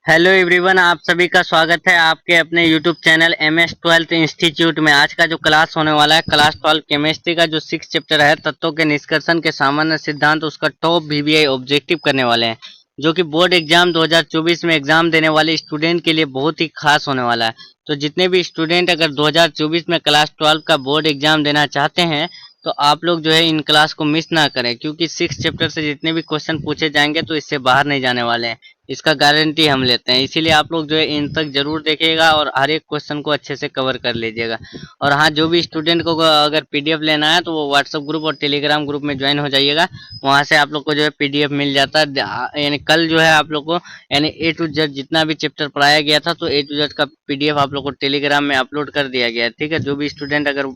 Hello everyone, आप सभी का स्वागत है आपके अपने YouTube channel MS 12th institute में। आज का जो क्लास होने वाला है क्लास 12 केमिस्ट्री का जो 6 चैप्टर है तत्वों के निष्कर्षण के सामान्य सिद्धांत, उसका टॉप VBI ऑब्जेक्टिव करने वाले हैं, जो कि बोर्ड एग्जाम 2024 में एग्जाम देने वाले स्टूडेंट के लिए बहुत ही खास होने वाला है। तो जितने भी स्टूडेंट अगर 2024 में क्लास 12 का बोर्ड एग्जाम देना चाहते हैं तो आप लोग जो है इन क्लास को मिस ना करें, क्योंकि 6 चैप्टर से जितने भी क्वेश्चन पूछे जाएंगे तो इससे बाहर नहीं जाने वाले हैं, इसका गारंटी हम लेते हैं। इसीलिए आप लोग जो है इन तक जरूर देखिएगा और हर एक क्वेश्चन को अच्छे से कवर कर लीजिएगा। और हाँ, जो भी स्टूडेंट को अगर PDF लेना है तो वो व्हाट्सएप ग्रुप और टेलीग्राम ग्रुप में ज्वाइन हो जाइएगा। वहाँ से आप लोग को जो है PDF मिल जाता है। यानी कल जो है आप लोग को यानी A to Z जितना भी चैप्टर पढ़ाया गया था तो A to Z का PDF आप लोग को टेलीग्राम में अपलोड कर दिया गया है। ठीक है, जो भी स्टूडेंट अगर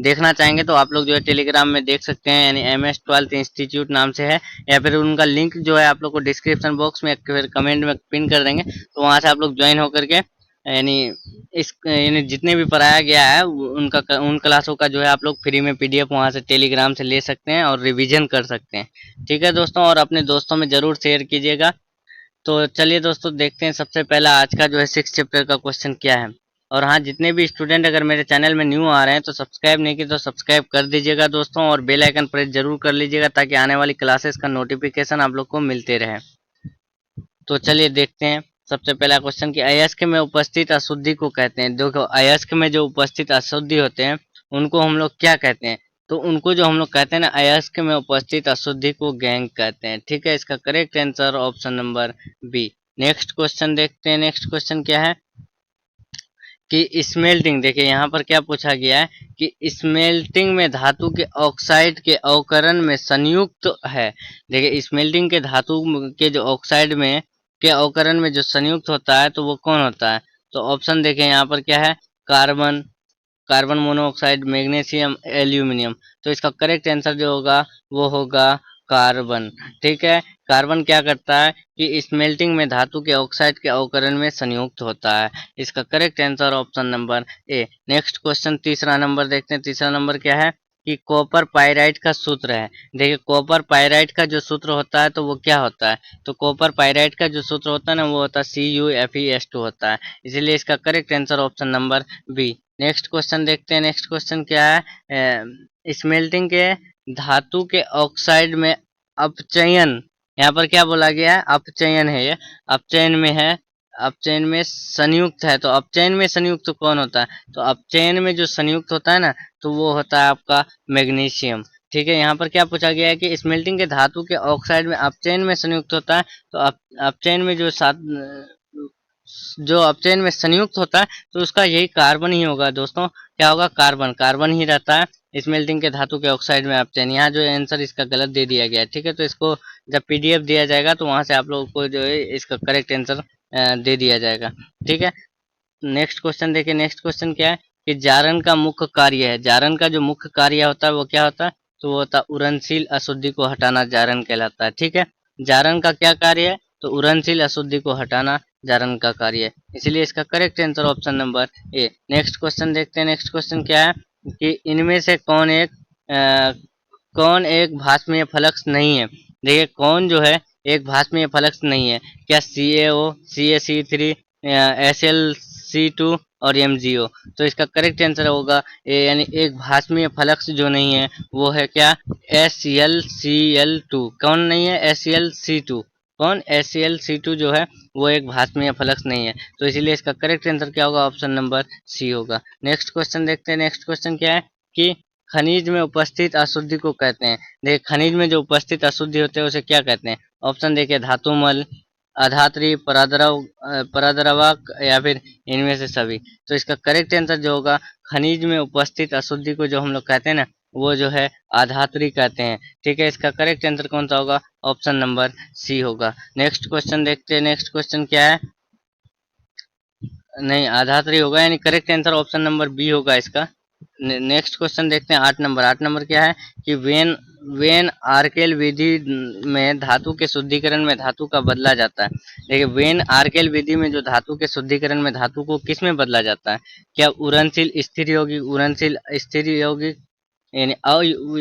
देखना चाहेंगे तो आप लोग जो है टेलीग्राम में देख सकते हैं, यानी MS 12th इंस्टीट्यूट नाम से है, या फिर उनका लिंक जो है आप लोग को डिस्क्रिप्शन बॉक्स में फिर कमेंट में पिन कर देंगे, तो वहां से आप लोग ज्वाइन होकर के यानी इस यानी जितने भी पढ़ाया गया है उन क्लासों का जो है आप लोग फ्री में PDF वहां से टेलीग्राम से ले सकते हैं और रिवीजन कर सकते हैं। ठीक है दोस्तों, और अपने दोस्तों में जरूर शेयर कीजिएगा। तो चलिए दोस्तों, देखते हैं सबसे पहला आज का जो है 6 चैप्टर का क्वेश्चन क्या है। और हाँ, जितने भी स्टूडेंट अगर मेरे चैनल में न्यू आ रहे हैं तो सब्सक्राइब नहीं किए तो सब्सक्राइब कर दीजिएगा दोस्तों, और बेल आइकन प्रेस जरूर कर लीजिएगा ताकि आने वाली क्लासेस का नोटिफिकेशन आप लोग को मिलते रहे। तो चलिए देखते हैं सबसे पहला क्वेश्चन कि अयस्क में उपस्थित अशुद्धि को कहते हैं। देखो, अयस्क में जो उपस्थित अशुद्धि होते हैं उनको हम लोग क्या कहते हैं? तो उनको जो हम लोग कहते हैं ना, अयस्क में उपस्थित अशुद्धि को गैंग कहते हैं। ठीक है, इसका correct answer option number B. Next question देखते हैं। नेक्स्ट क्वेश्चन क्या है कि स्मेल्टिंग। देखिए यहाँ पर क्या पूछा गया है कि स्मेल्टिंग में धातु के ऑक्साइड के अवकरण में संयुक्त है। देखिए, स्मेल्टिंग के धातु के जो ऑक्साइड में के अवकरण में जो संयुक्त होता है तो वो कौन होता है? तो ऑप्शन देखें यहाँ पर क्या है, carbon, carbon monoxide, magnesium, aluminium. तो इसका करेक्ट आंसर जो होगा वो होगा कार्बन। ठीक है, कार्बन क्या करता है कि स्मेल्टिंग में धातु के ऑक्साइड के अवकरण में संयुक्त होता है। इसका करेक्ट आंसर ऑप्शन नंबर ए। नेक्स्ट क्वेश्चन तीसरा नंबर देखते हैं। तीसरा नंबर क्या है कि कॉपर पाइराइट का सूत्र है। देखिए, कॉपर पाइराइट का जो सूत्र होता है तो वो क्या होता है? तो कॉपर पाइराइट का जो सूत्र होता है ना वो होता है CuFeS2 होता है। इसीलिए इसका correct answer option number B. Next question देखते हैं। नेक्स्ट क्वेश्चन क्या है, स्मेल्टिंग के धातु के ऑक्साइड में अपचयन। यहाँ पर क्या बोला गया है? अपचयन है ये, अपचयन में है, अपचयन में संयुक्त है। तो अपचयन में संयुक्त तो कौन होता है? तो अपचयन में जो संयुक्त होता है ना तो वो होता है आपका मैग्नीशियम। ठीक है, यहाँ पर क्या पूछा गया है कि स्मेल्टिंग के धातु के ऑक्साइड में अपचयन में संयुक्त होता है, तो अपचयन में जो अपचयन में संयुक्त होता है तो उसका यही कार्बन ही होगा दोस्तों। क्या होगा? कार्बन, कार्बन ही रहता है स्मेल्टिंग के धातु के ऑक्साइड में अपचयन। यहाँ जो आंसर इसका गलत दे दिया गया है। ठीक है, तो इसको जब PDF दिया जाएगा तो वहां से आप लोगों को जो है इसका करेक्ट आंसर दे दिया जाएगा। ठीक है, नेक्स्ट क्वेश्चन देखिए। नेक्स्ट क्वेश्चन क्या है कि जारन का मुख्य कार्य है। जारन का जो मुख्य कार्य होता है वो क्या होता है? तो वो होता है उड़नशील अशुद्धि को हटाना, जारन कहलाता है। ठीक है, जारन का क्या कार्य है? तो उड़नशील अशुद्धि को हटाना जारन का कार्य है। इसलिए इसका करेक्ट आंसर ऑप्शन नंबर ए। नेक्स्ट क्वेश्चन देखते हैं। नेक्स्ट क्वेश्चन क्या है कि इनमें से कौन एक भाषमीय फ्लक्स नहीं है? देखिए, कौन जो है एक भाषमीय फ्लक्स नहीं है? क्या CaO, CaC3, SlC2 और MgO? तो इसका करेक्ट आंसर होगा ए, यानी एक भाषमीय फ्लक्स जो नहीं है वो है क्या? HlCl2। कौन नहीं है? HlC2। कौन? HlC2 जो है वो एक भाषमीय फ्लक्स नहीं है। तो इसीलिए इसका करेक्ट आंसर क्या होगा? ऑप्शन नंबर सी होगा। नेक्स्ट क्वेश्चन देखते हैं। नेक्स्ट क्वेश्चन क्या है कि खनिज में उपस्थित अशुद्धि को कहते हैं। देखिए, खनिज में जो उपस्थित अशुद्धि होते हैं उसे क्या कहते हैं? ऑप्शन देखिए, धातुमल, अधात्री, पराद्रवक या फिर इनमें से सभी। तो इसका करेक्ट आंसर जो होगा, खनिज में उपस्थित अशुद्धि को जो हम लोग कहते हैं ना वो जो है अधात्री कहते हैं। ठीक है, इसका करेक्ट आंसर कौन सा होगा? ऑप्शन नंबर सी होगा। नेक्स्ट क्वेश्चन देखते हैं। नेक्स्ट क्वेश्चन क्या है? नहीं, आधात्री होगा, यानी correct answer option number B होगा इसका। नेक्स्ट क्वेश्चन देखते हैं। 8 नंबर। 8 नंबर क्या है कि वेन वेन आर्केल विधि में धातु के शुद्धिकरण में धातु का बदला जाता है। देखिए, वेन आर्केल विधि में जो धातु के शुद्धिकरण में धातु को किस में बदला जाता है? क्या उड़नशील, स्थिर यौगिक, उड़नशील, स्थिर यौगिक, यानी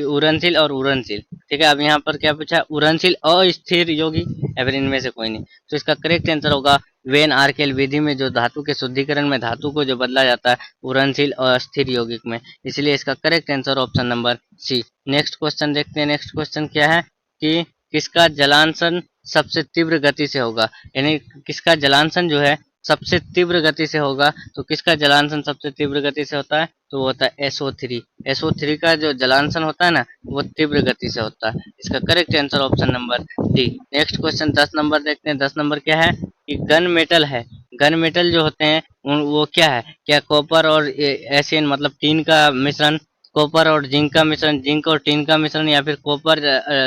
उड़नशील और उड़नशील। ठीक है, अब यहाँ पर क्या पूछा? उड़नशील अस्थिर यौगिक या फिर इनमें से कोई नहीं। तो इसका करेक्ट आंसर होगा वेन आर्केल विधि में जो धातु के शुद्धिकरण में धातु को जो बदला जाता है उड़नशील और अस्थिर यौगिक में, इसलिए इसका correct answer option number C. Next question देखते हैं। नेक्स्ट क्वेश्चन क्या है कि किसका जलांशन सबसे तीव्र गति से होगा, यानी किसका जलांशन जो है सबसे तीव्र गति से होगा। तो किसका जलांशन सबसे तीव्र गति से होता है, तो वो होता है SO3। SO3 का जो जलांशन होता है ना वो तीव्र गति से होता है। इसका correct answer option number D. Next question 10 number देखते हैं। 10 नंबर क्या है कि गन मेटल है। गन मेटल जो होते हैं वो क्या है, क्या कॉपर और एशियन मतलब टीन का मिश्रण, कॉपर और जिंक का मिश्रण, जिंक और टीन का मिश्रण, या फिर कॉपर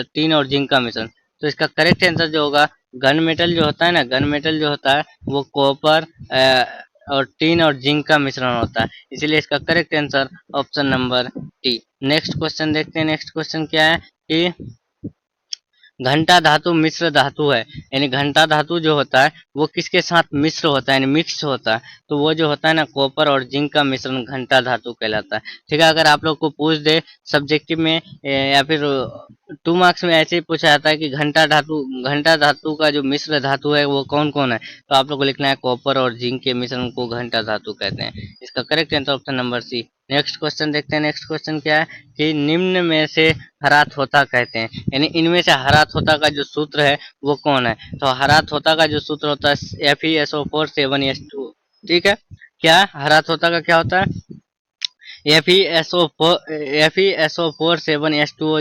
टीन और जिंक का मिश्रण। तो इसका करेक्ट आंसर जो होगा गन मेटल जो होता है ना, गन मेटल जो होता है वो कॉपर और टीन और जिंक का मिश्रण होता है, इसीलिए इसका correct answer option number D. Next question देखते हैं। नेक्स्ट क्वेश्चन क्या है कि घंटा धातु मिश्र धातु है, यानी घंटा धातु जो होता है वो किसके साथ मिश्र होता है, यानी मिक्स होता है। तो वो जो होता है ना कॉपर और जिंक का मिश्रण घंटा धातु कहलाता है। ठीक है, अगर आप लोग को पूछ दे सब्जेक्टिव में या फिर 2 मार्क्स में ऐसे ही पूछा जाता है कि घंटा धातु का जो मिश्र धातु है वो कौन कौन है, तो आप लोग को लिखना है कॉपर और जिंक के मिश्रण को घंटा धातु कहते हैं। इसका correct answer option number C. Next question देखते हैं। नेक्स्ट क्वेश्चन क्या है कि निम्न में से हराथोता कहते हैं, यानी इनमें से हराथोता का जो सूत्र है वो कौन है। तो हराथोता का जो सूत्र होता है FeSO4 7S2। ठीक है, क्या हराथोता का क्या होता है, FeSO4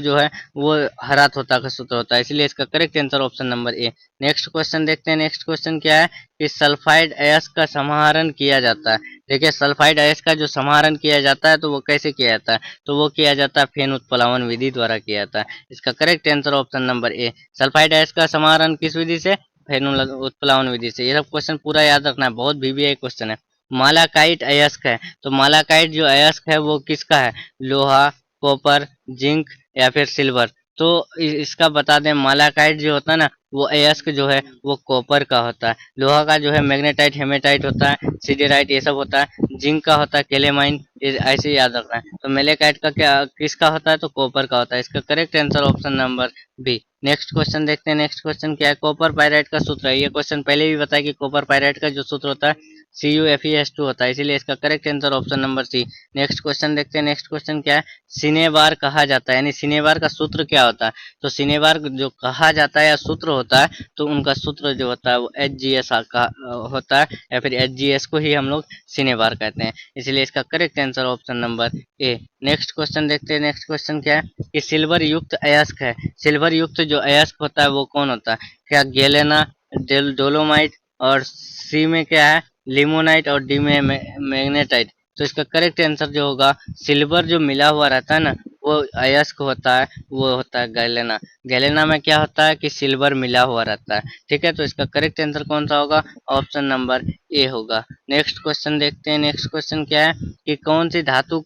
जो है वो हराथोता का सूत्र होता है, इसलिए इसका करेक्ट आंसर ऑप्शन नंबर ए। नेक्स्ट क्वेश्चन देखते हैं। नेक्स्ट क्वेश्चन क्या है कि सल्फाइड अयस्क का समाहरण किया जाता है। देखिए सल्फाइड अयस्क का जो समाहरण किया जाता है तो वो कैसे किया जाता है, तो वो किया जाता है फेन उत्प्लावन विधि द्वारा किया जाता है। इसका करेक्ट आंसर ऑप्शन नंबर ए। सल्फाइड अयस्क का समाहरण किस विधि से, फेन उत्प्लावन विधि से। ये सब क्वेश्चन पूरा याद रखना है, बहुत VBI क्वेश्चन है। मालाकाइट अयस्क है, तो मालाकाइट जो अयस्क है वो किसका है, लोहा, कॉपर, जिंक या फिर सिल्वर। तो इसका बता दें मालाकाइट जो होता है ना वो अयस्क जो है वो कॉपर का होता है। लोहा का जो है मैग्नेटाइट, हेमेटाइट होता है, सिडेराइट ये सब होता है। जिंक का होता है केलेमाइन, ये ऐसे ही याद रखना है। तो मेलेकाइट का क्या किसका होता है, तो कॉपर का होता है। इसका correct answer option number B. Next question देखते हैं। नेक्स्ट क्वेश्चन क्या है, कॉपर पायराइट का सूत्र है। ये क्वेश्चन पहले भी बताया कि कॉपर पायराइट का जो सूत्र होता है CuFeS2 होता है, इसीलिए इसका correct answer option number C. Next question देखते हैं। नेक्स्ट क्वेश्चन क्या है, सिनेबार कहा जाता है, यानी सिनेबार का सूत्र क्या होता है। तो सिनेबार जो कहा जाता है या सूत्र होता है तो उनका सूत्र जो होता है वो HGS का होता है, या फिर HGS को ही हम लोग सिनेबार कहते हैं, इसलिए इसका करेक्ट आंसर ऑप्शन नंबर ए। नेक्स्ट क्वेश्चन देखते हैं। नेक्स्ट क्वेश्चन क्या है कि सिल्वर युक्त अयस्क है। सिल्वर युक्त जो अयस्क होता है वो कौन होता है, क्या गेलेना, डोलोमाइट, और सी में क्या है लिमोनाइट, और डी में मैग्नेटाइट। तो इसका करेक्ट आंसर जो होगा सिल्वर जो मिला हुआ रहता है ना वो अयस्क होता है, वो होता है गैलेना। गैलेना में क्या होता है कि सिल्वर मिला हुआ रहता है। ठीक है, तो इसका करेक्ट आंसर कौन सा होगा, ऑप्शन नंबर ए होगा। नेक्स्ट क्वेश्चन देखते हैं। नेक्स्ट क्वेश्चन क्या है कि कौन सी धातु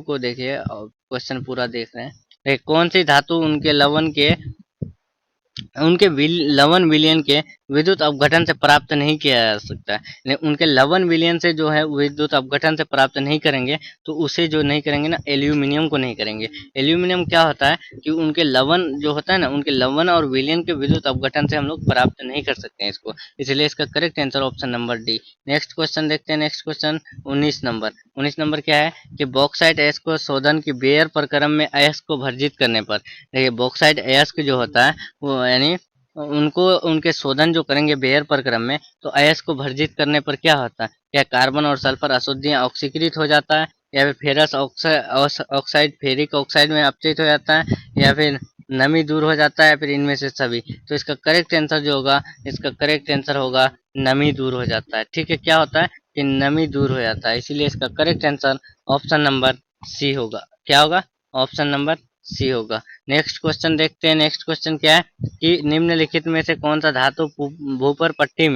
को देखिए क्वेश्चन पूरा देख रहे हैं। कौन सी धातु उनके लवण विलयन के विद्युत अपघटन से प्राप्त नहीं किया जा सकता है। उनके लवण विलयन से जो है विद्युत अपघटन से प्राप्त नहीं करेंगे तो उसे जो नहीं करेंगे ना एल्यूमिनियम को नहीं करेंगे। एल्यूमिनियम क्या होता है कि उनके लवण जो होता है ना उनके लवण और विलयन के विद्युत अपघटन से हम लोग प्राप्त नहीं कर सकते हैं इसको, इसलिए इसका correct answer option number D. Next question देखते हैं। नेक्स्ट क्वेश्चन 19 नंबर क्या है कि बॉक्साइट अयस्क को शोधन की बेयर प्रक्रम में अयस्क को भर्जित करने पर। देखिए बॉक्साइट अयस्क जो होता है वो यानी उनको उनके शोधन जो करेंगे बेयर प्रक्रम में तो अयस्क को भर्जित करने पर क्या होता है, क्या कार्बन और सल्फर अशुद्धियां ऑक्सीकृत हो जाता है, या फिर फेरस ऑक्साइड फेरिक ऑक्साइड में अपचित हो जाता है, या फिर नमी दूर हो जाता है, या फिर इनमें से सभी। तो इसका करेक्ट आंसर जो होगा, इसका करेक्ट आंसर होगा नमी दूर हो जाता है। ठीक है, क्या होता है कि नमी दूर हो जाता है, इसीलिए इसका correct answer option number C होगा। क्या होगा, ऑप्शन नंबर सी होगा। नेक्स्ट क्वेश्चन देखते हैं। नेक्स्ट क्वेश्चन क्या है कि निम्नलिखित में से कौन सा धातु भूपर पट्टी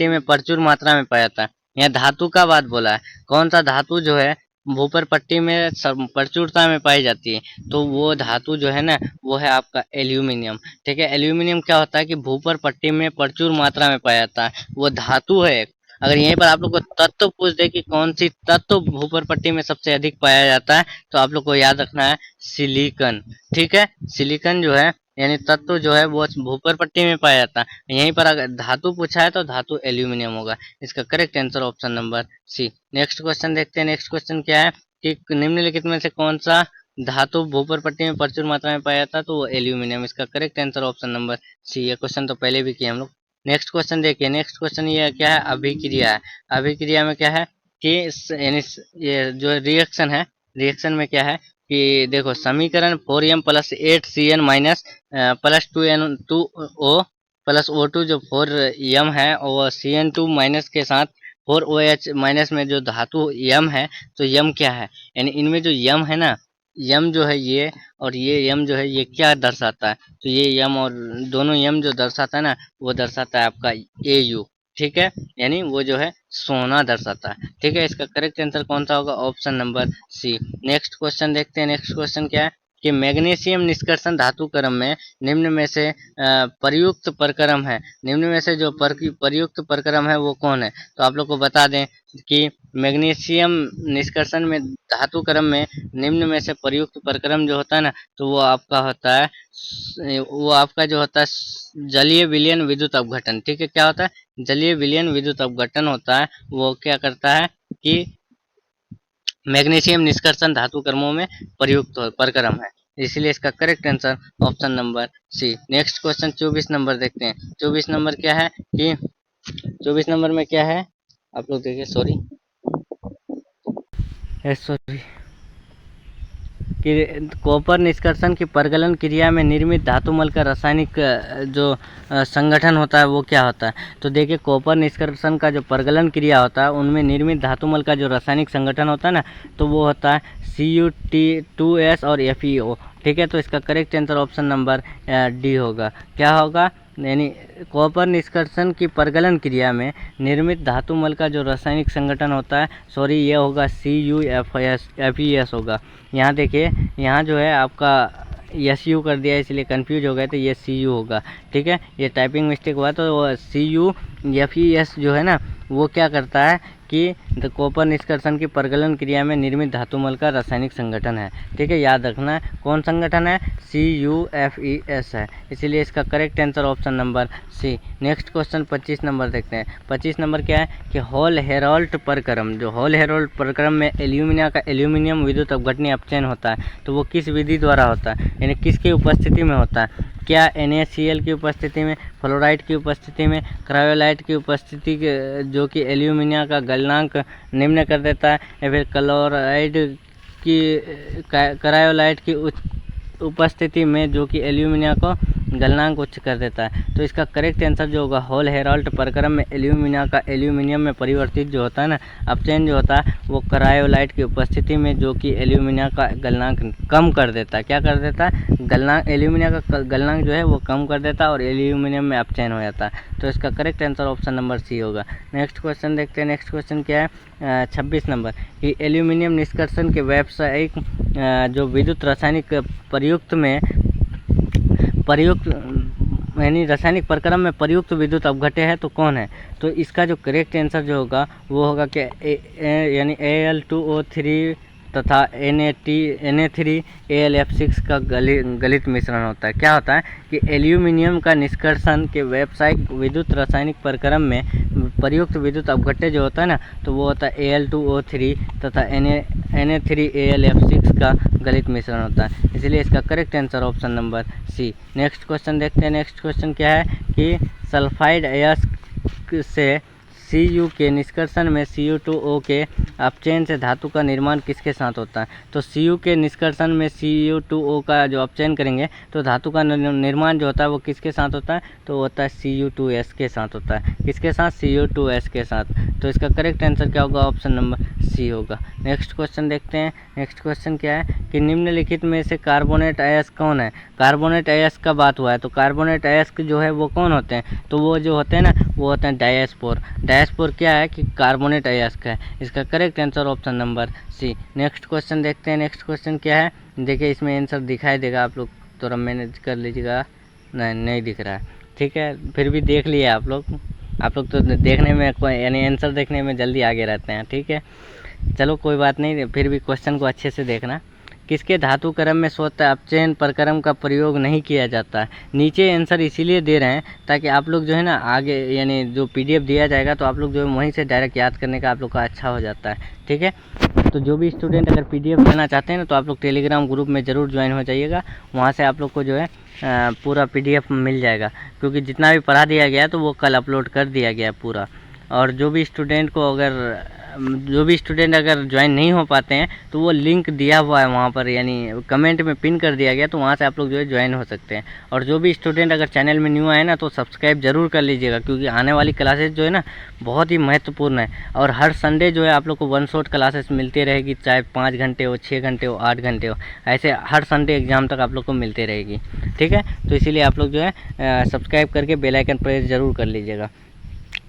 में प्रचुर मात्रा में पाया जाता है। यहाँ धातु का बात बोला है, कौन सा धातु जो है भूपर पट्टी में प्रचुरता में पाई जाती है, तो वो धातु जो है ना वो है आपका एल्यूमिनियम। ठीक है, एल्यूमिनियम क्या होता है कि भूपर पट्टी में प्रचुर मात्रा में पाया जाता है, वो धातु है। अगर यहीं पर आप लोग को तत्व पूछ दे कि कौन सी तत्व भूपर पट्टी में सबसे अधिक पाया जाता है तो आप लोग को याद रखना है सिलिकन। ठीक है, सिलिकन जो है यानी तत्व जो है वो भूपर पट्टी में पाया जाता है। यहीं पर अगर धातु पूछा है तो धातु एल्यूमिनियम होगा। इसका correct answer option number C. Next question देखते हैं। नेक्स्ट क्वेश्चन क्या है कि निम्नलिखित में से कौन सा धातु भूपर पट्टी में प्रचुर मात्रा में पाया जाता है, तो वो एल्यूमिनियम। इसका correct answer option number C. ये क्वेश्चन तो पहले भी किए हम लोग। नेक्स्ट क्वेश्चन देखिए। नेक्स्ट क्वेश्चन ये क्या है, अभिक्रिया है। अभिक्रिया में क्या है कि यानी ये जो रिएक्शन है, रिएक्शन में क्या है कि देखो समीकरण 4m plus 8Cn minus plus 2n2O plus O2 जो 4m है और Cn2 माइनस के साथ 4OH माइनस में जो धातु m है, तो m क्या है, यानी इनमें जो m है ना, m जो है ये और ये m जो है ये क्या दर्शाता है, तो ये m और दोनों m जो दर्शाता है ना, वो दर्शाता है आपका Au। ठीक है, यानी वो जो है सोना दर्शाता है। ठीक है, इसका करेक्ट आंसर कौन सा होगा, option number C. Next question देखते हैं। नेक्स्ट क्वेश्चन क्या है कि मैग्नीशियम निष्कर्षण धातु क्रम में निम्न में से प्रयुक्त प्रक्रम है। निम्न में से जो प्रयुक्त प्रक्रम है वो कौन है, तो आप लोग को बता दें कि मैग्नीशियम निष्कर्षण में धातु क्रम में निम्न में से प्रयुक्त प्रक्रम जो होता है ना, तो वो आपका होता है, वो आपका जो होता है जलीय विलयन विद्युत अपघटन। ठीक है, क्या होता है, जलीय विलयन विद्युत अपघटन होता है। वो क्या करता है कि मैग्नीशियम निष्कर्षण धातु कर्मों में प्रयुक्त प्रक्रम है, इसलिए इसका correct answer option number C. Next question 24 number देखते हैं। 24 नंबर क्या है कि 24 नंबर में क्या है, आप लोग देखिए, सॉरी कि कॉपर निष्कर्षण की परगलन क्रिया में निर्मित धातुमल का रासायनिक जो संगठन होता है वो क्या होता है, तो देखिए कॉपर निष्कर्षण का जो परगलन क्रिया होता है उनमें निर्मित धातुमल का जो रासायनिक संगठन होता है ना, तो वो होता है CuT2S और FeO। ठीक है, तो इसका correct answer option number D होगा। क्या होगा, यानी कॉपर निष्कर्षण की परगलन क्रिया में निर्मित धातुमल का जो रासायनिक संगठन होता है, सॉरी ये होगा CuFeS होगा। यहाँ देखिए, यहाँ जो है आपका SU कर दिया इसलिए कंफ्यूज हो गए, तो ये CU होगा। ठीक है, ये टाइपिंग मिस्टेक हुआ, तो CuFeS जो है ना, वो क्या करता है कि कॉपर निष्कर्षण की परगलन क्रिया में निर्मित धातुमल का रासायनिक संगठन है। ठीक है, याद रखना है कौन संगठन है, CuFeS है, इसलिए इसका correct answer option number C. Next question 25 number देखते हैं। 25 नंबर क्या है कि हॉल हेरोल्ट प्रक्रम, जो हॉल हेरोल्ट प्रक्रम में एल्यूमिना का एल्यूमिनियम विद्युत अपघटनी अपचयन होता है, तो वो किस विधि द्वारा होता है, यानी किसकी उपस्थिति में होता है, क्या NaCl की उपस्थिति में, फ्लोराइड की उपस्थिति में, क्रायोलाइट की उपस्थिति जो कि एल्यूमिनिया का गलनांक निम्न कर देता है, या फिर क्लोराइड की क्रायोलाइट की उपस्थिति में जो कि एल्यूमिनिया को गलनांक उच्च कर देता है। तो इसका करेक्ट आंसर जो होगा, हॉल हेरोल्ट प्रक्रम में एल्यूमिनिया का एल्यूमिनियम में परिवर्तित जो होता है ना, अपचयन जो होता है, वो क्रायोलाइट की उपस्थिति में जो कि एल्यूमिनिया का गलनांक कम कर देता है। क्या कर देता है, गलनांक, एल्यूमिनिया का गलनांक जो है वो कम कर देता है और एल्यूमिनियम में अपचयन हो जाता है। तो इसका correct answer option number C होगा। नेक्स्ट क्वेश्चन देखते हैं। नेक्स्ट क्वेश्चन क्या है, 26 नंबर कि एल्यूमिनियम निष्कर्षण के व्यावसायिक जो विद्युत रासायनिक प्रयुक्त यानी रासायनिक प्रक्रम में प्रयुक्त विद्युत अपघट्य है, तो कौन है, तो इसका जो करेक्ट आंसर जो होगा वो होगा कि यानी Al2O3 तथा Na3AlF6 का गलित मिश्रण होता है। क्या होता है कि एल्यूमिनियम का निष्कर्षण के व्यावसायिक विद्युत रासायनिक प्रक्रम में प्रयुक्त विद्युत अपघट्य जो होता है ना, तो वो होता है Al2O3 तथा Na3AlF6 का गलित मिश्रण होता है, इसलिए इसका correct answer option number C. Next question देखते हैं। नेक्स्ट क्वेश्चन क्या है कि सल्फाइड अयस्क से Cu के निष्कर्षण में Cu2O के अपचयन से धातु का निर्माण किसके साथ होता है, तो Cu के निष्कर्षण में Cu2O का जो अपचयन करेंगे तो धातु का निर्माण जो होता है वो किसके साथ होता है, तो होता है Cu2S के साथ होता है। किसके साथ, Cu2S के साथ। तो इसका करेक्ट आंसर क्या होगा, ऑप्शन नंबर सी होगा। नेक्स्ट क्वेश्चन देखते हैं। नेक्स्ट क्वेश्चन क्या है कि निम्नलिखित में से कार्बोनेट अयस्क कौन है। कार्बोनेट अयस्क का बात हुआ है, तो कार्बोनेट अयस्क जो है वो कौन होते हैं, तो वो जो होते हैं ना, वो होते हैं डायस्पोर। डायस्पोर क्या है कि कार्बोनेट अयस्क है। इसका correct answer option number C. Next question देखते हैं। नेक्स्ट क्वेश्चन क्या है, देखिए इसमें आंसर दिखाई देगा, आप लोग थोड़ा मैनेज कर लीजिएगा। नहीं दिख रहा है, ठीक है, फिर भी देख लिए आप लोग तो देखने में यानी आंसर देखने में जल्दी आगे रहते हैं। ठीक है, चलो कोई बात नहीं, फिर भी क्वेश्चन को अच्छे से देखना किसके धातु क्रम में स्वतः अपचयन प्रक्रम का प्रयोग नहीं किया जाता है। नीचे आंसर इसीलिए दे रहे हैं ताकि आप लोग जो है ना आगे यानी जो PDF दिया जाएगा तो आप लोग जो है वहीं से डायरेक्ट याद करने का आप लोग का अच्छा हो जाता है। ठीक है, तो जो भी स्टूडेंट अगर PDF लेना चाहते हैं ना तो आप लोग टेलीग्राम ग्रुप में ज़रूर ज्वाइन हो जाइएगा। वहाँ से आप लोग को जो है पूरा PDF मिल जाएगा, क्योंकि जितना भी पढ़ा दिया गया तो वो कल अपलोड कर दिया गया पूरा। और जो भी स्टूडेंट अगर ज्वाइन नहीं हो पाते हैं तो वो लिंक दिया हुआ है वहाँ पर, यानी कमेंट में पिन कर दिया गया, तो वहाँ से आप लोग जो है ज्वाइन हो सकते हैं। और जो भी स्टूडेंट अगर चैनल में न्यू आए ना तो सब्सक्राइब जरूर कर लीजिएगा, क्योंकि आने वाली क्लासेस जो है ना बहुत ही महत्वपूर्ण है। और हर संडे जो है आप लोग को 1 शॉट क्लासेस मिलती रहेगी, चाहे 5 घंटे हो, 6 घंटे हो, 8 घंटे हो, ऐसे हर संडे एग्ज़ाम तक आप लोग को मिलती रहेगी। ठीक है, तो इसीलिए आप लोग जो है सब्सक्राइब करके बेल आइकन प्रेस जरूर कर लीजिएगा।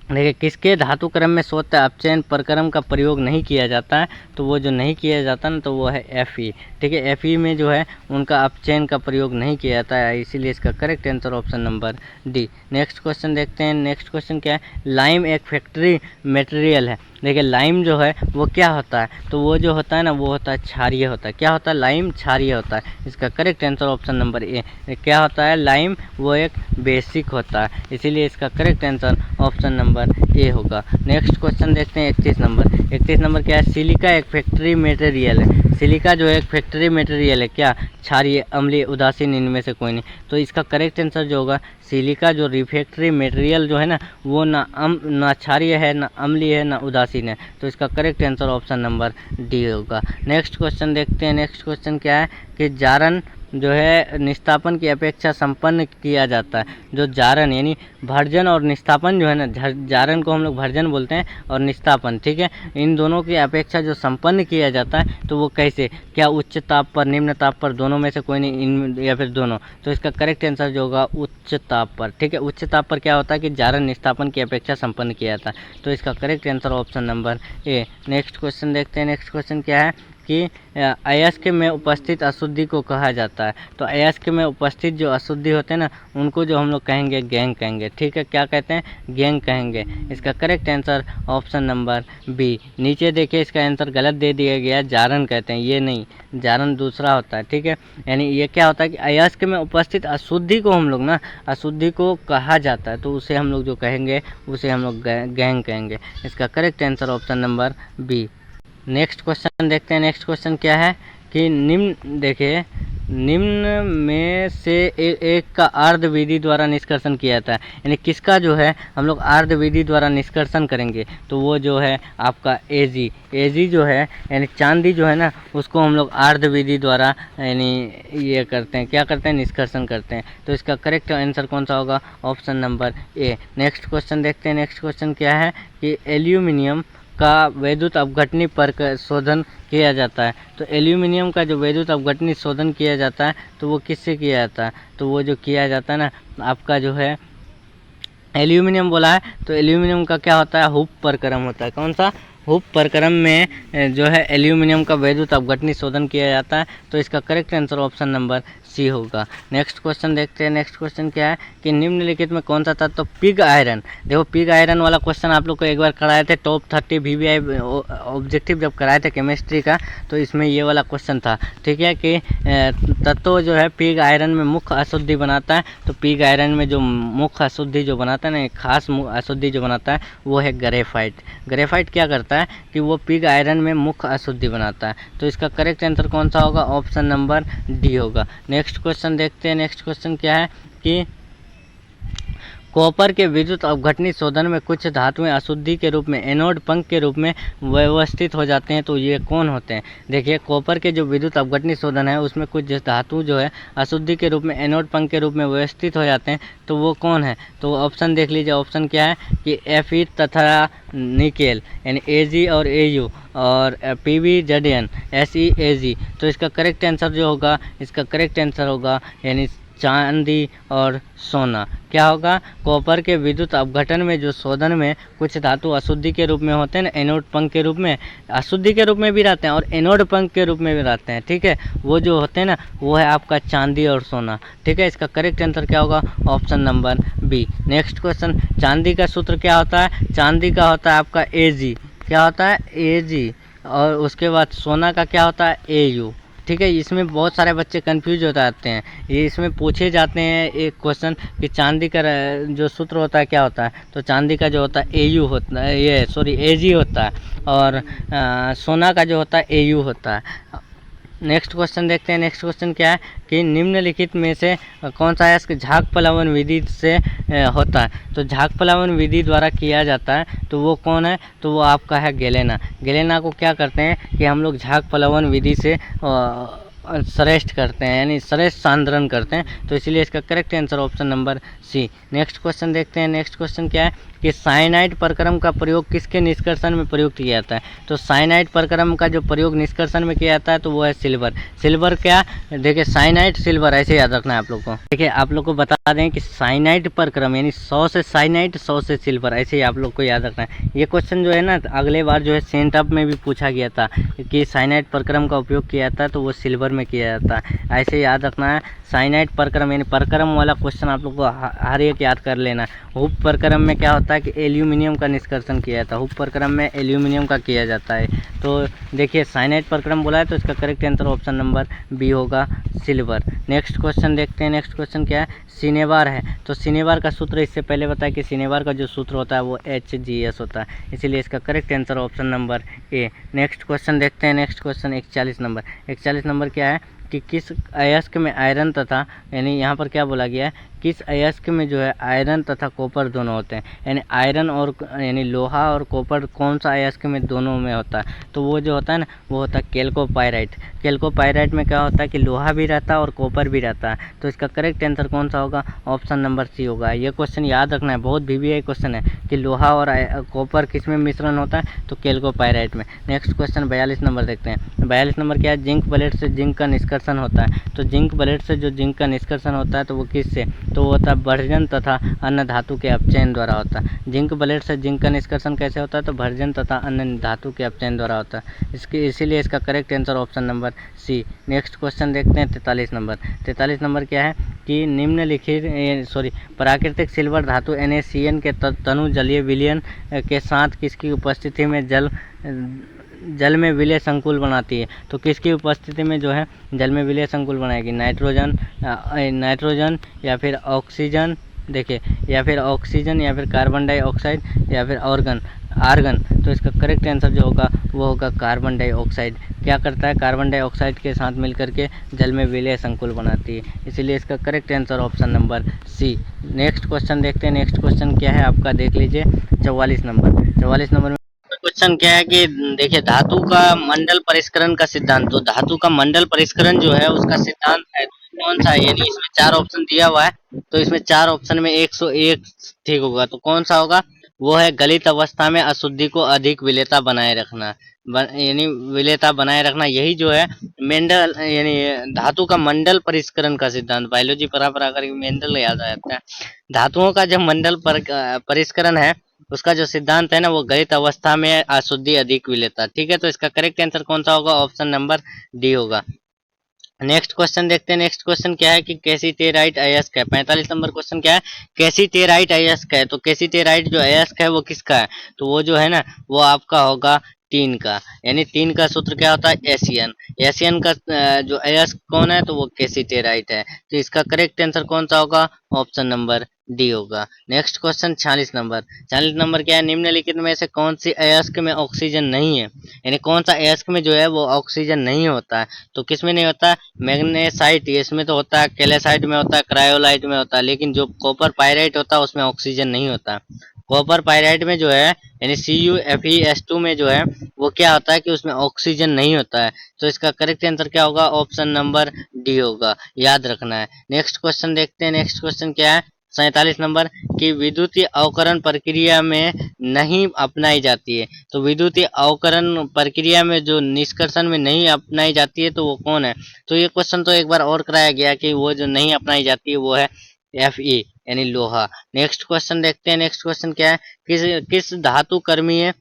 देखिए, किसके धातु क्रम में स्वतः अपचयन प्रक्रम का प्रयोग नहीं किया जाता है, तो वो जो नहीं किया जाता ना तो वो है Fe। ठीक है, Fe में जो है उनका अपचयन का प्रयोग नहीं किया जाता है, इसीलिए इसका correct answer option number D. Next question देखते हैं। नेक्स्ट क्वेश्चन क्या है, लाइम एक फैक्ट्री मटेरियल है। देखिए, लाइम जो है वो क्या होता है, तो वो जो होता है ना वो होता है क्षारीय होता है। क्या होता है, लाइम क्षारीय होता है। इसका करेक्ट आंसर ऑप्शन नंबर ए। क्या होता है, लाइम वो एक बेसिक होता है, इसीलिए इसका correct answer option number A होगा। नेक्स्ट क्वेश्चन देखते हैं 31 नंबर। 31 नंबर क्या है, सिलिका एक फैक्ट्री मटेरियल है। सिलिका जो है एक फैक्ट्री मटेरियल है, क्या क्षारीय, अम्लीय, उदासीन, इनमें से कोई नहीं। तो इसका करेक्ट आंसर जो होगा, सिलिका जो रिफैक्ट्री मटेरियल जो है ना वो ना क्षारीय है, ना अम्लीय है, ना उदासीन है। तो इसका correct answer option number D होगा। नेक्स्ट क्वेश्चन देखते हैं। नेक्स्ट क्वेश्चन क्या है कि जारन जो है निस्तापन की अपेक्षा संपन्न किया जाता है। जो जारन यानी भर्जन और निस्तापन जो है ना, जारन को हम लोग भर्जन बोलते हैं और निस्तापन, ठीक है, इन दोनों की अपेक्षा जो संपन्न किया जाता है तो वो कैसे, क्या उच्च ताप पर, निम्न ताप पर, दोनों में से कोई नहीं, इन या फिर दोनों। तो इसका करेक्ट आंसर जो होगा उच्च ताप पर। ठीक है, उच्च ताप पर क्या होता है कि जारन निस्तापन की अपेक्षा संपन्न किया जाता है। तो इसका करेक्ट आंसर ऑप्शन नंबर ए। नेक्स्ट क्वेश्चन देखते हैं। नेक्स्ट क्वेश्चन क्या है कि अयस्क में उपस्थित अशुद्धि को कहा जाता है। तो अयस्क में उपस्थित जो अशुद्धि होते हैं ना उनको जो हम लोग कहेंगे गैंग कहेंगे। ठीक है, क्या कहते हैं, गैंग कहेंगे। इसका correct answer option number B. नीचे देखिए इसका आंसर गलत दे दिया गया, जारन कहते हैं, ये नहीं, जारन दूसरा होता है। ठीक है, यानी ये क्या होता है कि अयस्क में उपस्थित अशुद्धि को हम लोग ना, अशुद्धि को कहा जाता है, तो उसे हम लोग जो कहेंगे उसे हम लोग गैंग कहेंगे। इसका correct answer option number B. Next question देखते हैं। नेक्स्ट क्वेश्चन क्या है कि निम्न, देखिए, निम्न में से एक का अर्ध विधि द्वारा निष्कर्षण किया जाता है। यानी किसका जो है हम लोग अर्ध विधि द्वारा निष्कर्षण करेंगे, तो वो जो है आपका एजी जो है, यानी चांदी जो है ना उसको हम लोग अर्ध विधि द्वारा यानी ये करते हैं, क्या करते हैं, निष्कर्षण करते हैं। तो इसका करेक्ट आंसर कौन सा होगा, ऑप्शन नंबर ए। नेक्स्ट क्वेश्चन देखते हैं। नेक्स्ट क्वेश्चन क्या है कि एल्यूमिनियम का वैद्युत अपघटनी पर शोधन किया जाता है। तो एल्यूमिनियम का जो वैद्युत अपघटनी शोधन किया जाता है तो वो किससे किया जाता है, तो वो जो किया जाता है ना आपका जो है एल्यूमिनियम बोला है, तो एल्यूमिनियम का क्या होता है, हुप प्रक्रम होता है। कौन सा, हुप प्रक्रम में जो है एल्यूमिनियम का वैद्युत अपघटनी शोधन किया जाता है। तो इसका correct answer option number C होगा। नेक्स्ट क्वेश्चन देखते हैं। नेक्स्ट क्वेश्चन क्या है कि निम्नलिखित में कौन सा था, तो पिग आयरन। देखो, पिग आयरन वाला क्वेश्चन आप लोग को एक बार कराए थे टॉप 30 VVI ऑब्जेक्टिव जब कराए थे केमिस्ट्री का, तो इसमें ये वाला क्वेश्चन था। ठीक है, कि तत्व जो है पिग आयरन में मुख्य अशुद्धि बनाता है। तो पिग आयरन में जो मुख्य अशुद्धि जो बनाता है ना, खास अशुद्धि जो बनाता है वो है ग्रेफाइट। ग्रेफाइट क्या करता है कि वो पिग आयरन में मुख्य अशुद्धि बनाता है। तो इसका करेक्ट आंसर कौन सा होगा, ऑप्शन नंबर डी होगा। नेक्स्ट क्वेश्चन देखते हैं। नेक्स्ट क्वेश्चन क्या है कि कॉपर के विद्युत अपघटनी शोधन में कुछ धातुएं अशुद्धि के रूप में एनोड पंख के रूप में व्यवस्थित हो जाते हैं। तो ये कौन होते हैं, देखिए, कॉपर के जो विद्युत अपघटनी शोधन है उसमें कुछ धातु जो है अशुद्धि के रूप में एनोड पंख के रूप में व्यवस्थित हो जाते हैं। तो वो कौन है, तो ऑप्शन देख लीजिए। ऑप्शन क्या है कि Fe तथा निकेल, यानी Ag और Au, और PbZn SeAg। तो इसका करेक्ट आंसर जो होगा, इसका करेक्ट आंसर होगा यानी चांदी और सोना। क्या होगा, कॉपर के विद्युत अपघटन में जो शोधन में कुछ धातु अशुद्धि के रूप में होते हैं ना, एनोड पंख के रूप में, अशुद्धि के रूप में भी रहते हैं और एनोड पंख के रूप में भी रहते हैं। ठीक है, वो जो होते हैं ना वो है आपका चांदी और सोना। ठीक है, इसका करेक्ट आंसर क्या होगा, option number B. Next question, चांदी का सूत्र क्या होता है, चांदी का होता है आपका Ag। क्या होता है, Ag। और उसके बाद सोना का क्या होता है, Au। ठीक है, इसमें बहुत सारे बच्चे कंफ्यूज हो जाते हैं। ये इसमें पूछे जाते हैं एक क्वेश्चन कि चांदी का जो सूत्र होता है क्या होता है, तो चांदी का जो होता है AU होता है, ये सॉरी AG होता है, और सोना का जो होता है AU होता है। नेक्स्ट क्वेश्चन देखते हैं। नेक्स्ट क्वेश्चन क्या है कि निम्नलिखित में से कौन सा अयस्क झाग पलावन विधि से होता है, तो झाग पलावन विधि द्वारा किया जाता है, तो वो कौन है, तो वो आपका है गैलेना। गैलेना को क्या करते हैं कि हम लोग झाग पलावन विधि से श्रेष्ठ करते हैं, यानी श्रेष्ठ सांद्रण करते हैं, तो इसीलिए इसका correct answer option number C. Next question देखते हैं। नेक्स्ट क्वेश्चन क्या है कि साइनाइड प्रक्रम का प्रयोग किसके निष्कर्षण में प्रयुक्त किया जाता है, तो साइनाइड प्रक्रम का जो प्रयोग निष्कर्षण में किया जाता है तो वो है सिल्वर। सिल्वर क्या, देखिए साइनाइड सिल्वर, ऐसे याद रखना है आप लोग को। देखिए आप लोग को बता दें कि साइनाइड प्रक्रम यानी 100 से साइनाइड 100 से सिल्वर, ऐसे ही आप लोग को याद रखना है। ये क्वेश्चन जो है ना अगले बार जो है सेंटअप में भी पूछा गया था कि साइनाइड प्रक्रम का उपयोग किया जाता है तो वो सिल्वर में किया जाता है, ऐसे याद रखना है। साइनाइड प्रक्रम यानी प्रक्रम वाला क्वेश्चन आप लोग को हर एक याद कर लेना। हुप प्रक्रम में क्या होता है कि एल्यूमिनियम का निष्कर्षण किया जाता है, हुप प्रक्रम में एल्यूमिनियम का किया जाता है। तो देखिए साइनाइड प्रक्रम बोला है तो इसका correct answer option number B होगा, सिल्वर। नेक्स्ट क्वेश्चन देखते हैं। नेक्स्ट क्वेश्चन क्या है, सिनेबार है, तो सिनेबार का सूत्र इससे पहले बताया कि सिनेबार का जो सूत्र होता है वो HGS होता है, इसीलिए इसका करेक्ट आंसर ऑप्शन नंबर ए। नेक्स्ट क्वेश्चन देखते हैं। Next question 41 number. 41 नंबर क्या है कि किस अयस्क में आयरन तथा, यानी यहाँ पर क्या बोला गया है, किस अयस्क में जो है आयरन तथा कॉपर दोनों होते हैं, यानी आयरन और यानी लोहा और कॉपर कौन सा अयस्क में दोनों में होता है, तो वो जो होता है ना वो होता है कैल्कोपायराइट। कैल्कोपायराइट में क्या होता है कि लोहा भी रहता है और कॉपर भी रहता है, तो इसका करेक्ट आंसर कौन सा होगा, ऑप्शन नंबर सी होगा। ये क्वेश्चन याद रखना है, बहुत VVI क्वेश्चन है कि लोहा और कॉपर किस में मिश्रण होता है, तो कैल्कोपायराइट में। नेक्स्ट क्वेश्चन 42 नंबर देखते हैं। 42 नंबर क्या है, जिंक ब्लेड से जिंक का निष्कर्षण होता है, तो जिंक ब्लेड से जो जिंक का निष्कर्षण होता है तो वो किससे, तो वो होता है भर्जन तथा अन्य धातु के अपचयन द्वारा होता है। जिंक ब्लेड से जिंक का निष्कर्षण कैसे होता है, तो भर्जन तथा अन्य धातु के अपचयन द्वारा होता है, इसीलिए इसका correct answer option number C. Next question देखते हैं 43 नंबर। 43 नंबर क्या है कि निम्नलिखित प्राकृतिक सिल्वर धातु NaCN के तनु जलीय विलयन के साथ किसकी उपस्थिति में जल में विलय संकुल बनाती है, तो किसकी उपस्थिति में जो है जल में विलय संकुल बनाएगी, नाइट्रोजन या फिर ऑक्सीजन, देखिए या फिर ऑक्सीजन या फिर कार्बन डाइऑक्साइड या फिर आर्गन, तो इसका करेक्ट आंसर जो होगा वो होगा कार्बन डाइऑक्साइड। क्या करता है, कार्बन डाइऑक्साइड के साथ मिलकर के जल में विलय संकुल बनाती है, इसीलिए इसका correct answer option number C. Next question देखते हैं। नेक्स्ट क्वेश्चन क्या है आपका, देख लीजिए 44 नंबर। 44 नंबर में क्वेश्चन क्या है कि देखिए धातु का मंडल परिष्करण का सिद्धांत, तो धातु का मंडल परिष्करण जो है उसका सिद्धांत है कौन सा है, यानी इसमें 4 ऑप्शन दिया हुआ है, तो इसमें 4 ऑप्शन में 101 ठीक होगा, तो कौन सा होगा, वो है गलित अवस्था में अशुद्धि को अधिक विलेयता बनाए रखना, यानी विलेयता बनाए रखना, यही जो है मेंडल यानी धातु का मंडल परिष्करण का सिद्धांत। बायोलॉजी पढ़ा कर मेंडल याद आ जाता है। धातुओं का जो मंडल परिष्करण है उसका जो सिद्धांत है ना वो गलित अवस्था में अशुद्धि अधिक विलेयता, ठीक है, तो इसका करेक्ट आंसर कौन सा होगा, ऑप्शन नंबर डी होगा। नेक्स्ट क्वेश्चन देखते हैं। नेक्स्ट क्वेश्चन क्या है कि कैसीटेराइट अयस्क है। 45 नंबर क्वेश्चन क्या है, कैसीटेराइट अयस्क है, तो कैसीटेराइट जो अयस्क है वो किसका है, तो वो जो है ना वो आपका होगा टीन का, यानी टीन का सूत्र क्या होता है, एशियन। एशियन का जो अयस्क कौन है, तो वो कैसीटेराइट है, तो इसका करेक्ट आंसर कौन सा होगा, ऑप्शन नंबर डी होगा। Next question 46 number. 46 नंबर क्या है, निम्नलिखित में से कौन सी अयस्क में ऑक्सीजन नहीं है, यानी कौन सा अयस्क में जो है वो ऑक्सीजन नहीं होता है, तो किस में नहीं होता है, मैग्नेसाइट इसमें तो होता है, कैल्साइट में होता है, क्रायोलाइट में होता है, लेकिन जो कॉपर पायराइट होता है उसमें ऑक्सीजन नहीं होता। कॉपर पायराइट में जो है यानी CuFeS2 में जो है वो क्या होता है कि उसमें ऑक्सीजन नहीं होता है, तो इसका करेक्ट आंसर क्या होगा, ऑप्शन नंबर डी होगा, याद रखना है। नेक्स्ट क्वेश्चन देखते हैं। नेक्स्ट क्वेश्चन क्या है, 47 नंबर की विद्युतीय अवकरण प्रक्रिया में नहीं अपनाई जाती है, तो विद्युतीय अवकरण प्रक्रिया में जो निष्कर्षण में नहीं अपनाई जाती है तो वो कौन है, तो ये क्वेश्चन तो एक बार और कराया गया कि वो जो नहीं अपनाई जाती है वो है Fe यानी लोहा। नेक्स्ट क्वेश्चन देखते हैं। नेक्स्ट क्वेश्चन क्या है, किस धातु कर्मीय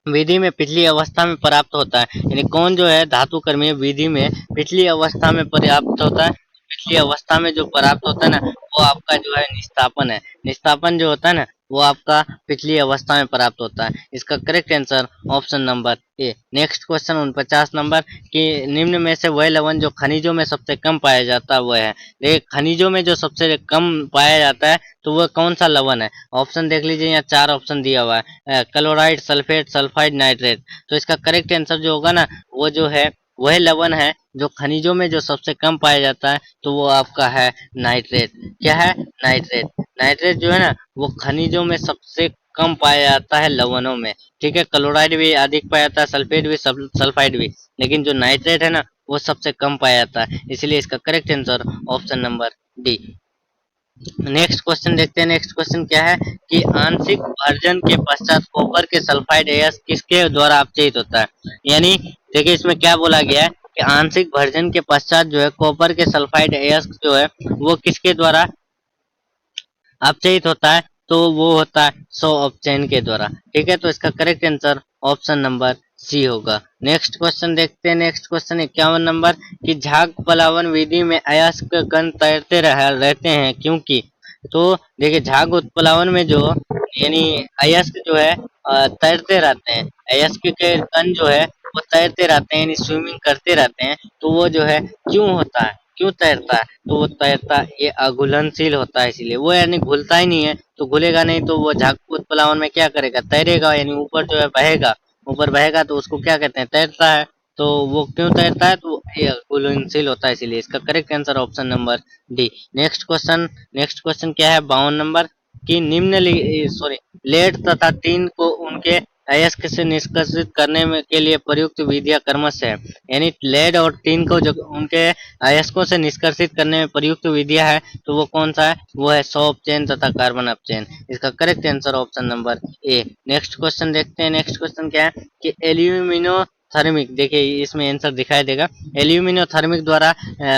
विधि में पिछली अवस्था में प्राप्त होता है, यानी कौन जो है धातु कर्मीय विधि में पिछली अवस्था में पर्याप्त होता है, पिछली अवस्था में जो प्राप्त होता है ना वो आपका जो है निस्तापन है। निस्तापन जो होता है ना वो आपका पिछली अवस्था में प्राप्त होता है। इसका करेक्ट आंसर ऑप्शन नंबर ए। नेक्स्ट क्वेश्चन 49 नंबर कि निम्न में से वह लवण जो खनिजों में सबसे कम पाया जाता है वह है। देखिए खनिजों में जो सबसे कम पाया जाता है तो वह कौन सा लवण है। ऑप्शन देख लीजिए, यहाँ 4 ऑप्शन दिया हुआ है, क्लोराइड, सल्फेट, सल्फाइड, नाइट्रेट। तो इसका करेक्ट आंसर जो होगा ना वो जो है वह लवण है जो खनिजों में जो सबसे कम पाया जाता है तो वो आपका है नाइट्रेट। क्या है? नाइट्रेट। नाइट्रेट जो है ना वो खनिजों में सबसे कम पाया जाता है लवणों में। ठीक है, क्लोराइड भी अधिक पाया जाता है, सल्फेट भी, सल्फाइड भी, लेकिन जो नाइट्रेट है ना वो सबसे कम पाया जाता है। इसलिए इसका correct answer option number D. Next question देखते हैं। नेक्स्ट क्वेश्चन क्या है कि आंशिक भर्जन के पश्चात कॉपर के सल्फाइड अयस्क किसके द्वारा अपचयित होता है। यानी देखिए इसमें क्या बोला गया है कि आंशिक भर्जन के पश्चात जो है कॉपर के सल्फाइड अयस्क जो है वो किसके द्वारा अपचयित होता है, तो वो होता है सो अपचयन के द्वारा। ठीक है, तो इसका correct answer option number C होगा। नेक्स्ट क्वेश्चन देखते हैं। नेक्स्ट क्वेश्चन 51 नंबर कि झाग पलावन विधि में अयस्क कण तैरते रहते हैं क्योंकि। तो देखिए झाग उत्प्लावन में जो यानी अयस्क जो है तैरते रहते हैं। अयस्क के कण जो है वो तैरते रहते हैं यानी स्विमिंग करते रहते हैं। तो वो जो है क्यों होता है, क्यों तैरता है, तो वो तैरता ये अघुलनशील होता है इसीलिए। वो यानी घुलता ही नहीं है, तो घुलेगा नहीं तो वो झाग उत्प्लावन में क्या करेगा, तैरेगा यानी ऊपर जो है बहेगा। ऊपर बहेगा तो उसको क्या कहते हैं, तैरता है। तो वो क्यों तैरता है, तो ये घुलनशील होता है इसीलिए। इसका correct answer option number D. Next question क्या है 52 नंबर कि सॉरी लेड तथा टीन को उनके अयस्क से निष्कासित करने में के लिए प्रयुक्त विधियां क्रमशः है। यानी लेड और टीन को जो उनके अयस्कों से निष्कासित करने में प्रयुक्त विधियां है तो वो कौन सा है, वो है सौ अपचयन तथा कार्बन अपचयन। इसका करेक्ट आंसर ऑप्शन नंबर ए। नेक्स्ट क्वेश्चन देखते हैं। नेक्स्ट क्वेश्चन क्या है कि एल्यूमिनो थर्मिक, देखिए इसमें आंसर दिखाई देगा। एल्यूमिनोथर्मिक द्वारा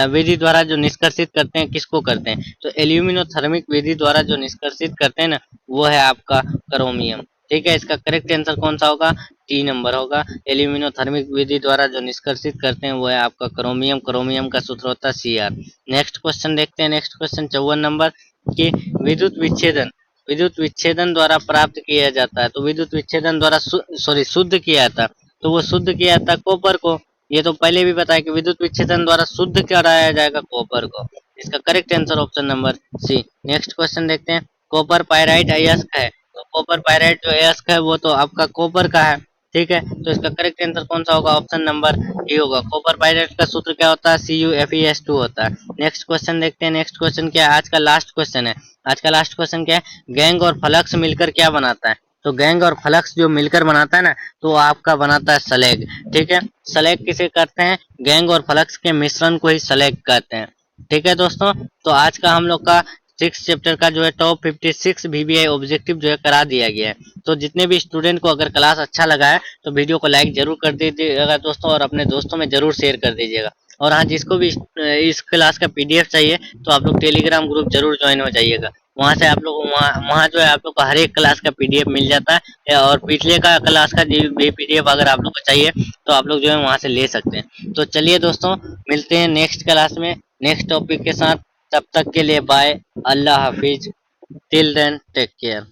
विधि द्वारा जो निष्कर्षित करते हैं किसको करते हैं, तो एल्यूमिनोथर्मिक विधि द्वारा जो निष्कर्षित करते हैं ना वो है आपका क्रोमियम। ठीक है, इसका करेक्ट आंसर कौन सा होगा, टी नंबर होगा। एल्यूमिनोथर्मिक विधि द्वारा जो निष्कर्षित करते हैं वो है आपका क्रोमियम। क्रोमियम का सूत्र होता है सी आर। नेक्स्ट क्वेश्चन देखते हैं। नेक्स्ट क्वेश्चन 54 नंबर की विद्युत विच्छेदन द्वारा प्राप्त किया जाता है। तो विद्युत विच्छेदन द्वारा शुद्ध किया जाता है, तो वो शुद्ध किया जाता है कॉपर को। ये तो पहले भी बताया कि विद्युत विच्छेदन द्वारा शुद्ध कराया जाएगा कॉपर को। इसका correct answer option number C. Next question देखते हैं। कॉपर पायराइट अयस्क है, तो कॉपर पायराइट जो अयस्क है वो तो आपका कॉपर का है। ठीक है, तो इसका करेक्ट आंसर कौन सा होगा, ऑप्शन नंबर डी होगा। कॉपर पायराइट का सूत्र क्या होता है, CuFeS2 होता है। नेक्स्ट क्वेश्चन देखते हैं। नेक्स्ट क्वेश्चन क्या है, आज का लास्ट क्वेश्चन है। आज का लास्ट क्वेश्चन क्या है, गैंग और फ्लक्स मिलकर क्या बनाता है। तो गैंग और फ्लक्स जो मिलकर बनाता है ना तो आपका बनाता है स्लैग। ठीक है, स्लैग किसे कहते हैं, गैंग और फ्लक्स के मिश्रण को ही स्लैग कहते हैं। ठीक है दोस्तों, तो आज का हम लोग का 6 चैप्टर का जो है टॉप 56 VBI ऑब्जेक्टिव जो है करा दिया गया है। तो जितने भी स्टूडेंट को अगर क्लास अच्छा लगा है तो वीडियो को लाइक जरूर कर दीजिएगा दोस्तों, और अपने दोस्तों में जरूर शेयर कर दीजिएगा। और हाँ, जिसको भी इस क्लास का PDF चाहिए तो आप लोग टेलीग्राम ग्रुप जरूर ज्वाइन हो जाइएगा। वहाँ से आप लोग वहाँ जो है आप लोग को हर एक क्लास का PDF मिल जाता है, और पिछले का क्लास का भी PDF अगर आप लोग को चाहिए तो आप लोग जो है वहाँ से ले सकते हैं। तो चलिए दोस्तों, मिलते हैं नेक्स्ट क्लास में नेक्स्ट टॉपिक के साथ। तब तक के लिए बाय, अल्लाह हाफिज, टिल देन टेक केयर।